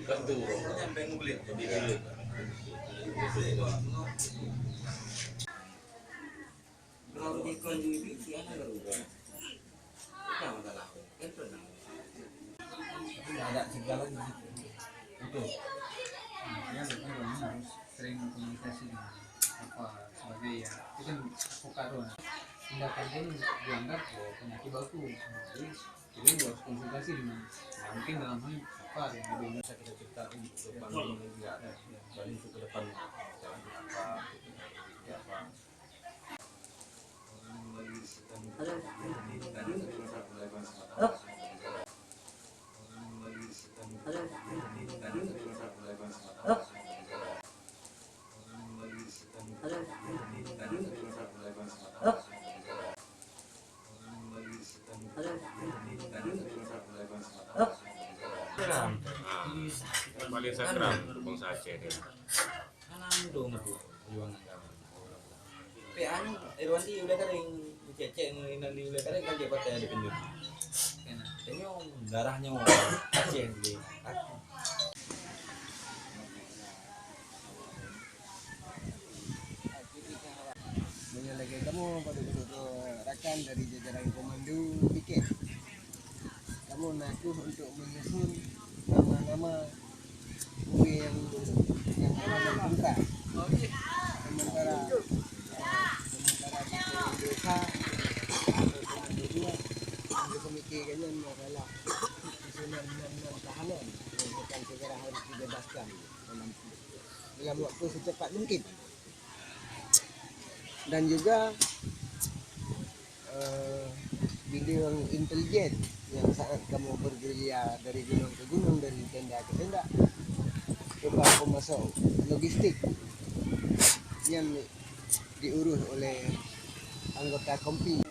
Ada segala di situ. Betul. Ya, harus sering komunikasi dengan apa sebagai ya itu kan avokado. Tindakan pun dianggap penyakit baku. Jadi harus konsultasi dengan mungkin dalam hal apa yang lebih bisa kita cerita untuk depan ini juga ada balik ke depan jalan apa ya apa. Paling sakram dukung saja dia. Dong itu jualan kamu. Tapi anu Irwan di udah kering cecek ngelinali udah kering kan dia pakai ada penjut. Ini darahnya mau Aceh di. Lagi kamu pada rekan dari jajaran komando piket. Kamu naku untuk menyusun nama-nama mobil yang ada kontrak. Sementara di desa atau komando 2 yang memikirkannya adalah susunan tahanan yang akan segera harus dibebaskan dalam waktu secepat mungkin. Dan juga video intelijen yang saat kamu bergerilya dari gunung ke gunung, dari tenda ke tenda, coba pemasok logistik yang diurus oleh anggota kompi.